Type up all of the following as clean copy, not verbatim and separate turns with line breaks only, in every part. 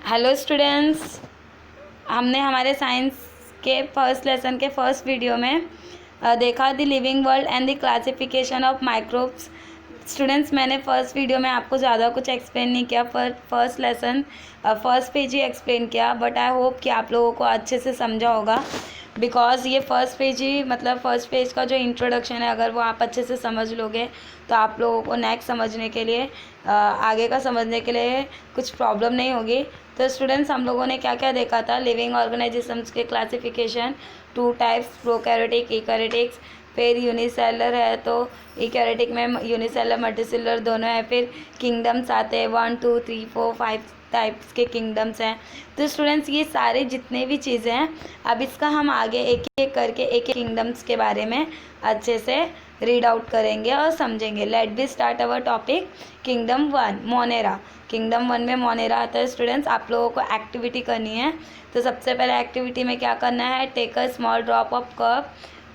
Hello students, हमने हमारे science के फर्स्ट लेसन के फर्स्ट वीडियो में देखा the living world and the classification of microbes. Students, मैंने फर्स्ट वीडियो में आपको ज़्यादा कुछ एक्सप्लेन नहीं किया, फर्स्ट लेसन फर्स्ट पेज ही एक्सप्लेन किया, बट आई होप कि आप लोगों को अच्छे से समझा होगा। बिकॉज़ ये फर्स्ट पेज ही मतलब फर्स्ट पेज का जो इंट्रोडक्शन है, अगर वो आप अच्छे से समझ लोगे तो आप लोगों को नेक्स्ट समझने के लिए आगे का समझने के लिए कुछ प्रॉब्लम नहीं होगी। तो स्टूडेंट्स, हम लोगों ने क्या क्या देखा था, लिविंग ऑर्गेनाइजेशंस के क्लासिफिकेशन, 2 टाइप्स, प्रोकैरियोटिक, यूकैरियोटिक्स। फिर यूनिसेलर है तो यूकैरियोटिक में यूनिसेलर मल्टीसेलर दोनों है। फिर किंगडम्स आते हैं, 1 2 3 4 5 टाइप्स के किंगडम्स हैं। तो स्टूडेंट्स, ये सारे जितने भी चीज़ें हैं, अब इसका हम आगे एक एक करके एक एक किंगडम्स के बारे में अच्छे से रीड आउट करेंगे और समझेंगे। Let be start our topic. Kingdom 1 monera. Kingdom 1 में मोनेरा आता है। स्टूडेंट्स, आप लोगों को एक्टिविटी करनी है। तो सबसे पहले एक्टिविटी में क्या करना है, take a small drop of curd.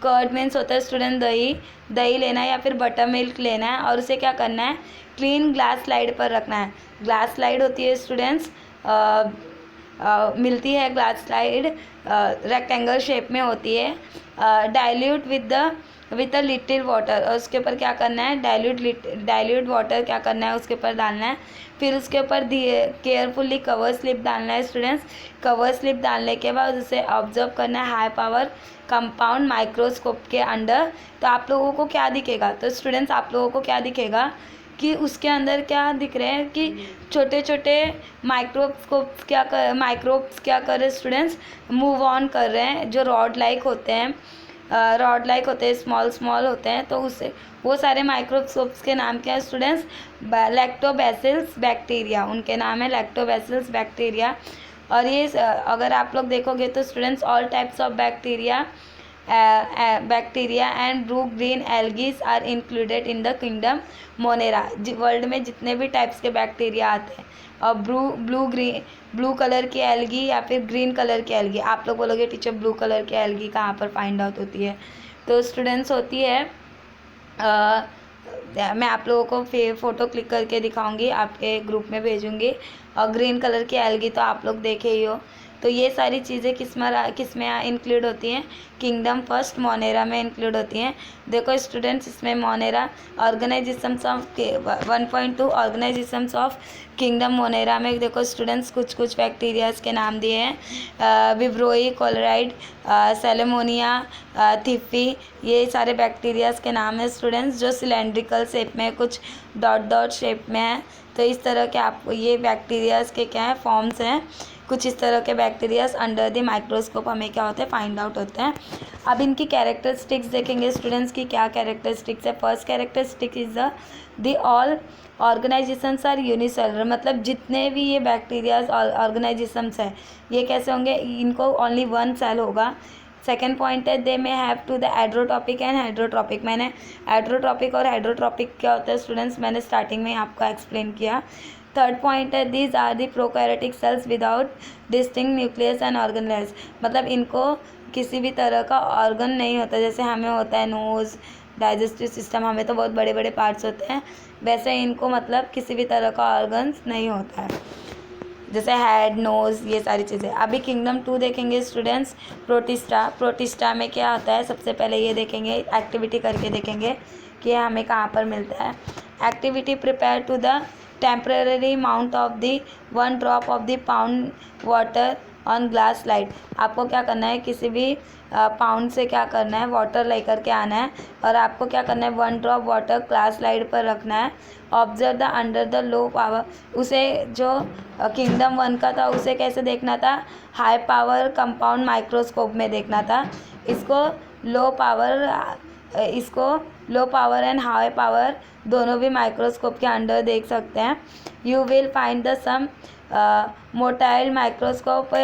Curd means होता है स्टूडेंट दही। दही लेना है या फिर बटर मिल्क लेना है और उसे क्या करना है, क्लीन ग्लास स्लाइड पर रखना है। ग्लास स्लाइड होती है स्टूडेंट्स, मिलती है ग्लास स्लाइड, रेक्टेंगल शेप में होती है। Dilute with a little water, और उसके ऊपर क्या करना है, डाइल्यूट वाटर क्या करना है, उसके ऊपर डालना है। फिर उसके ऊपर केयरफुल्ली कवर स्लिप डालना है। स्टूडेंट्स, कवर स्लिप डालने के बाद उसे ऑब्जर्व करना है हाई पावर कंपाउंड माइक्रोस्कोप के अंडर। तो आप लोगों को क्या दिखेगा, तो स्टूडेंट्स आप लोगों को क्या दिखेगा कि उसके अंदर क्या दिख रहे हैं कि छोटे छोटे माइक्रोब्स क्या कर रहे हैं स्टूडेंट्स, मूव ऑन कर रहे हैं, जो रॉड लाइक होते हैं, स्मॉल स्मॉल होते हैं। तो उससे वो सारे माइक्रोस्कोप्स के नाम क्या है स्टूडेंट्स, लैक्टोबैसिलस बैक्टीरिया, उनके नाम है लैक्टोबैसिलस बैक्टीरिया। और ये अगर आप लोग देखोगे तो students, all types of bacteria and blue green algae are included in the kingdom monera. World में जितने भी टाइप्स के बैक्टीरिया आते हैं, और ब्लू कलर की एल्गी या फिर ग्रीन कलर की एल्गी, आप लोग बोलोगे टीचर ब्लू कलर की एल्गी कहाँ पर फाइंड आउट होती है, तो स्टूडेंट्स होती है, मैं आप लोगों को फिर फ़ोटो क्लिक करके दिखाऊंगी, आपके ग्रुप में भेजूंगी। और ग्रीन कलर की एल्गी तो आप लोग देखे ही हो। तो ये सारी चीज़ें किस में इंक्लूड होती हैं, किंगडम फर्स्ट मोनेरा में इंक्लूड होती हैं। देखो स्टूडेंट्स, इसमें Monera organisations of 1.2 organisations of kingdom Monera में देखो स्टूडेंट्स, कुछ कुछ बैक्टीरियाज के नाम दिए हैं, विब्रोई, कोलराइड, सेलेमोनिया, थिफी, ये सारे बैक्टीरियाज के नाम है स्टूडेंट्स, जो सिलेंड्रिकल शेप में, कुछ डॉट डॉट शेप में है। तो इस तरह के आप ये बैक्टीरियाज के क्या है, फॉर्म्स हैं। कुछ इस तरह के बैक्टीरियाज अंडर द माइक्रोस्कोप हमें क्या होते हैं, फाइंड आउट होते हैं। अब इनकी कैरेक्टरिस्टिक्स देखेंगे स्टूडेंट्स की क्या कैरेक्टरिस्टिक्स है। First characteristic is the all organisations are unicellular, मतलब जितने भी ये बैक्टीरियाज ऑर्गेनाइजेशंस है, ये कैसे होंगे, इनको ओनली 1 सेल होगा। सेकेंड पॉइंट है, they may have to the autotrophic and heterotrophic. मैंने एड्रोट्रॉपिक और हाइड्रोट्रॉपिक क्या होता है स्टूडेंट्स, मैंने स्टार्टिंग में ही आपको एक्सप्लेन किया। थर्ड पॉइंट है, these are the prokaryotic cells without distinct nucleus and organelles, मतलब इनको किसी भी तरह का ऑर्गन नहीं होता, जैसे हमें होता है नोज़, डाइजेस्टिव सिस्टम, हमें तो बहुत बड़े बड़े पार्ट्स होते हैं, वैसे इनको मतलब किसी भी तरह का ऑर्गन्स नहीं होता है, जैसे हेड, नोज़, ये सारी चीज़ें। अभी किंगडम 2 देखेंगे स्टूडेंट्स, प्रोटिस्टा। प्रोटिस्टा में क्या आता है, सबसे पहले ये देखेंगे, एक्टिविटी करके देखेंगे कि हमें कहाँ पर मिलता है। Activity, prepare to the temporary mount of the 1 drop of the pound water on glass slide. आपको क्या करना है, किसी भी पाउंड से क्या करना है, वाटर लेकर के आना है, और आपको क्या करना है, 1 ड्रॉप वाटर ग्लास स्लाइड पर रखना है। Observe the under the low power, उसे जो किंगडम 1 का था उसे कैसे देखना था, हाई पावर कंपाउंड माइक्रोस्कोप में देखना था। इसको low power and high power दोनों भी माइक्रोस्कोप के अंडर देख सकते हैं। You will find the some motile microscope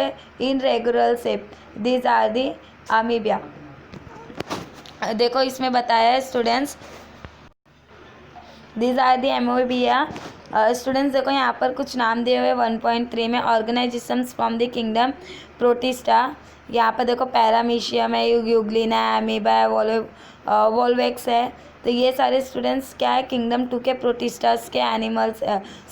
in regular shape, these are the amoeba. देखो इसमें बताया है students, these are the amoeba students देखो यहाँ पर कुछ नाम दिए हुए 1.3 में, organisations from the kingdom protista. यहाँ पर देखो पैरामीशियम है, यूग्लिना है, अमीबा है, वोल्वेक्स है। तो ये सारे स्टूडेंट्स क्या है, किंगडम 2 के प्रोटिस्टास के एनिमल्स,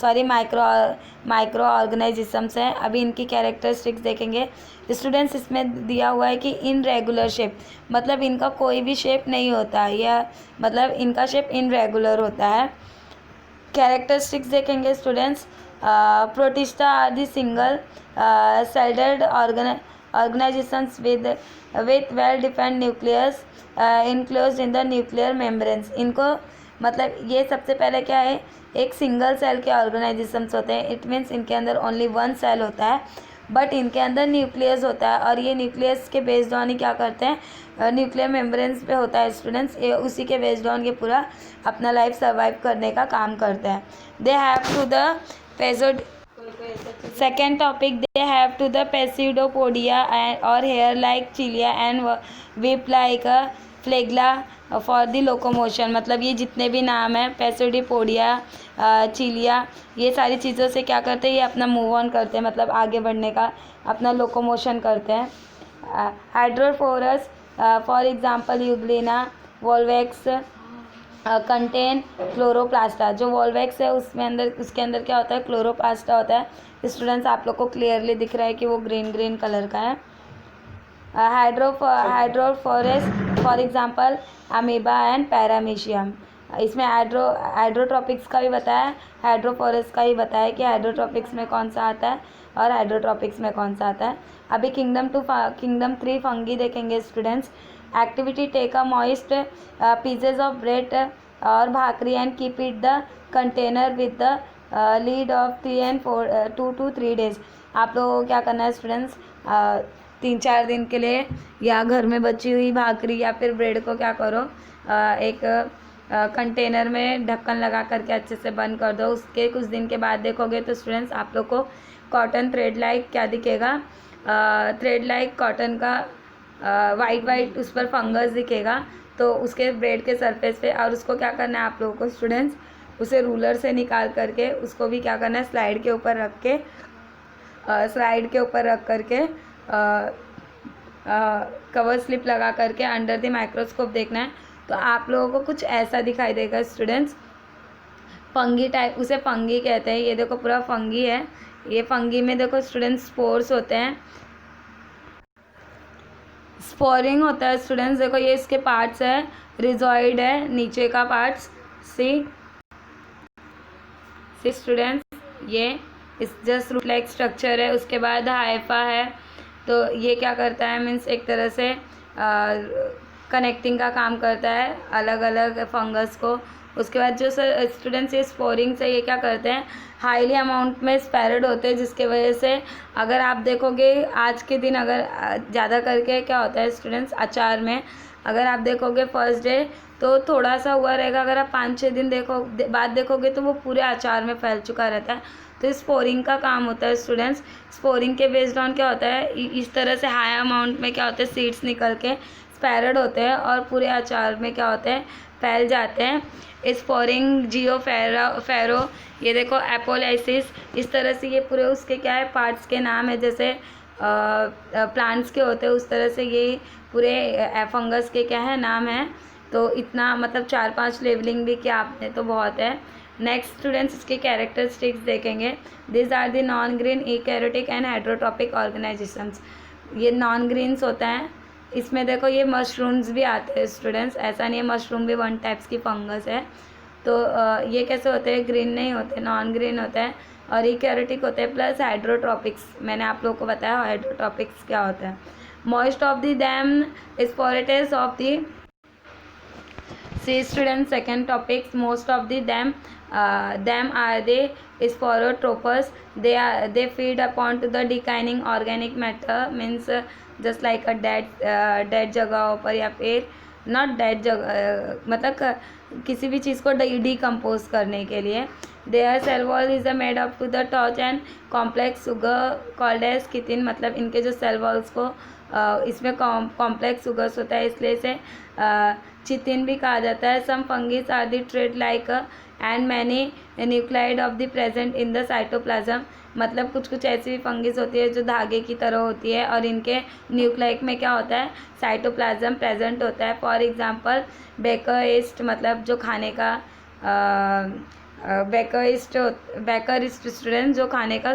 सॉरी माइक्रो ऑर्गेनाइजेशंस हैं। अभी इनकी कैरेक्टरिस्टिक्स देखेंगे स्टूडेंट्स। इसमें दिया हुआ है कि इन रेगुलर शेप, मतलब इनका कोई भी शेप नहीं होता है, या मतलब इनका शेप इनरेगुलर होता है। कैरेक्टरिस्टिक्स देखेंगे students. Protista are the single celled organisations with well defined nucleus enclosed in the nuclear membranes. इनको मतलब ये सबसे पहले क्या है, एक सिंगल सेल के ऑर्गेनाइजेशंस होते हैं। इट मीन्स इनके अंदर ओनली वन सेल होता है, बट इनके अंदर न्यूक्लियस होता है, और ये न्यूक्लियस के बेस्ड ऑन ही क्या करते हैं, न्यूक्लियर मेम्ब्रेन्स पे होता है स्टूडेंट्स। ये उसी के बेस्ड ऑन ये पूरा अपना लाइफ सर्वाइव करने का काम करते हैं। They have to the pseudo second topic, they have to the pseudopodia और hair like cilia and whip like flagella for the locomotion. मतलब ये जितने भी नाम हैं, पेसिडोपोडिया, चिलिया, ये सारी चीज़ों से क्या करते हैं, ये अपना मूव ऑन करते हैं, मतलब आगे बढ़ने का अपना लोकोमोशन करते हैं। हाइड्रोफोरस फॉर एग्जांपल यूग्लिना, वोल्वेक्स कंटेन क्लोरोप्लास्टा। जो वोल्वेक्स है उसके अंदर क्या होता है, क्लोरोप्लास्टा होता है। स्टूडेंट्स आप लोग को क्लियरली दिख रहा है कि वो ग्रीन कलर का है। Heterotrophs for example amoeba and paramecium. इसमें हाइड्रोट्रॉपिक्स का भी बताया, हाइड्रोफोरस का ही बताया कि हाइड्रोट्रॉपिक्स में कौन सा आता है और हाइड्रोट्रॉपिक्स में कौन सा आता है। अभी किंगडम 3 फंगी देखेंगे students. Activity take a moist pieces of bread और bhakri and keep it the container with the lid of 2 to 3 days। आप लोगों को क्या करना है स्टूडेंट्स, 3-4 दिन के लिए या घर में बची हुई भाकरी या फिर ब्रेड को क्या करो, एक कंटेनर में ढक्कन लगा करके अच्छे से बंद कर दो। उसके कुछ दिन के बाद देखोगे तो स्टूडेंट्स आप लोग को कॉटन थ्रेड लाइक क्या दिखेगा, थ्रेड लाइक कॉटन का वाइट उस पर फंगस दिखेगा। तो उसके ब्रेड के सरफेस पे, और उसको क्या करना है आप लोगों को स्टूडेंट्स, उसे रूलर से निकाल करके उसको भी क्या करना है, स्लाइड के ऊपर रख करके कवर स्लिप लगा करके अंडर द माइक्रोस्कोप देखना है। तो आप लोगों को कुछ ऐसा दिखाई देगा स्टूडेंट्स, फंगी टाइप, उसे फंगी कहते हैं। ये देखो पूरा फंगी है। ये फंगी में देखो स्टूडेंट्स स्पोर्स होते हैं, स्पोरिंग होता है स्टूडेंट्स। देखो ये इसके पार्ट्स है, रिजॉइड है नीचे का पार्ट्स, सी स्टूडेंट्स, ये इस जस्ट रूट लाइक स्ट्रक्चर है। उसके बाद हाइफा है, तो ये क्या करता है, मीन्स एक तरह से कनेक्टिंग का काम करता है अलग अलग फंगस को। उसके बाद जो स्टूडेंट्स ये स्पोरिंग से ये क्या करते हैं, हाईली अमाउंट में स्पैरेड होते हैं, जिसके वजह से अगर आप देखोगे आज के दिन अगर ज़्यादा करके क्या होता है स्टूडेंट्स, अचार में अगर आप देखोगे फर्स्ट डे तो थोड़ा सा हुआ रहेगा, अगर आप 5-6 दिन बाद देखोगे तो वो पूरे अचार में फैल चुका रहता है। तो स्पोरिंग का काम होता है स्टूडेंट्स। स्पोरिंग के बेस्ड ऑन क्या होता है, इस तरह से हाई अमाउंट में क्या होता है, सीड्स निकल के स्पैरेड होते हैं और पूरे अचार में क्या होते हैं, फैल जाते हैं। स्पोरिंग जियोफेरो, ये देखो एपोलाइसिस, इस तरह से ये पूरे उसके क्या है, पार्ट्स के नाम है। जैसे प्लांट्स के होते हैं उस तरह से ये पूरे फंगस के क्या है, नाम है। तो इतना मतलब 4-5 लेवलिंग भी किया आपने तो बहुत है। नेक्स्ट स्टूडेंट्स इसके कैरेक्टरिस्टिक्स देखेंगे। This are the non green eukaryotic and heterotrophic organisations. ये नॉन ग्रीन्स होता है। इसमें देखो ये मशरूम्स भी आते हैं स्टूडेंट्स, ऐसा नहीं है, मशरूम भी वन टाइप्स की फंगस है। तो ये कैसे होते हैं, ग्रीन नहीं होते, नॉन ग्रीन होता है और यूकैरियोटिक होते हैं। प्लस हाइड्रोट्रॉपिक्स, मैंने आप लोगों को बताया हाइड्रोट्रॉपिक्स क्या होता है। Most of the them sporates of the student second topics, most of the them are the sporotrophs. They feed upon to the decaying organic matter, means just like a dead जगहों पर, या फिर नॉट डेड जगह मतलब किसी भी चीज़ को decompose करने के लिए। Their cell wall is made up to the touch and complex sugar called as chitin. मतलब इनके जो सेल वॉल्स को इसमें कॉम्प्लेक्स सुगर्स होता है, इसलिए इसे चितिन भी कहा जाता है। Some fungis are the thread like and many nuclide of the present in the cytoplasm, मतलब कुछ कुछ ऐसी भी फंगिस होती है जो धागे की तरह होती है और इनके न्यूक्लाइक में क्या होता है, साइटोप्लाज्म प्रेजेंट होता है। फॉर एग्जांपल बेकर ईस्ट, मतलब जो खाने का बेकर ईस्ट स्टूडेंट जो खाने का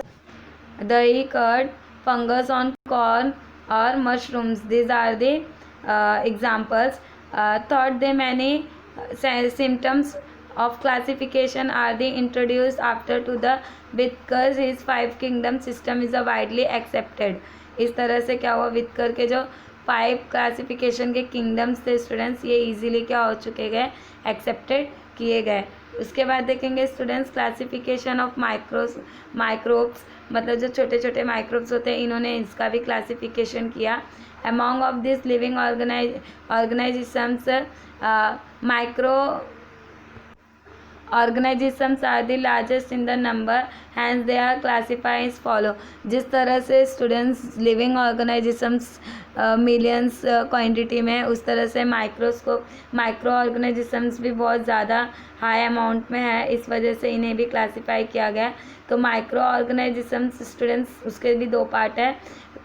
दही, कर्ड, फंगस ऑन कॉर्न और mushrooms, these are the examples. Third they many symptoms of classification are the introduced after to the Whittaker's his five kingdom system is a widely accepted। इस तरह से क्या हुआ, विटकर के जो 5 classification के kingdoms थे स्टूडेंट्स, ये इजीली क्या हो चुके गए, एक्सेप्टेड किए गए। उसके बाद देखेंगे स्टूडेंट्स क्लासिफिकेशन ऑफ माइक्रोब्स, मतलब जो छोटे छोटे माइक्रोब्स होते हैं इन्होंने इसका भी क्लासिफिकेशन किया। Among of this living organisations micro organisms are the largest in the number, hence they are classified as follow। जिस तरह से students living organisations millions quantity में, उस तरह से माइक्रो ऑर्गेनाइजेशंस भी बहुत ज़्यादा हाई अमाउंट में है, इस वजह से इन्हें भी क्लासीफाई किया गया। तो माइक्रो ऑर्गेनाइजेशंस स्टूडेंट्स उसके भी 2 पार्ट है,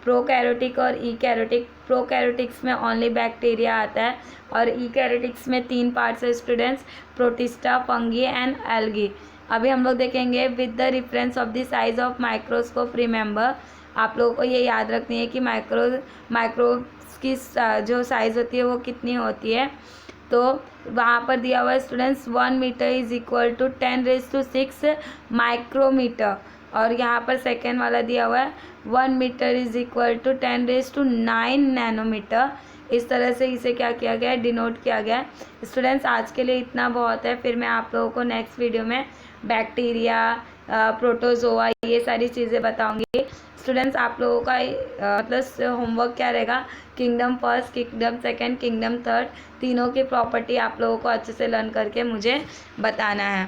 प्रोकैरियोटिक और ईकैरियोटिक। प्रोकैरियोटिक्स में ओनली बैक्टीरिया आता है और ईकैरियोटिक्स में 3 पार्ट्स है students, protista, fungi and algae. अभी हम लोग देखेंगे with the reference of the size of microscope. Remember, आप लोगों को ये याद रखनी है कि माइक्रोब्स की जो साइज़ होती है वो कितनी होती है। तो वहाँ पर दिया हुआ है students 1 metre is equal to 10⁶ micrometre, और यहाँ पर सेकेंड वाला दिया हुआ है 1 metre is equal to 10⁹ nanometre. इस तरह से इसे क्या किया गया है, डिनोट किया गया है। स्टूडेंट्स आज के लिए इतना बहुत है, फिर मैं आप लोगों को नेक्स्ट वीडियो में बैक्टीरिया, प्रोटोजोआ, ये सारी चीज़ें बताऊंगी। स्टूडेंट्स आप लोगों का मतलब होमवर्क क्या रहेगा, kingdom first, kingdom second, kingdom third, तीनों की प्रॉपर्टी आप लोगों को अच्छे से लर्न करके मुझे बताना है।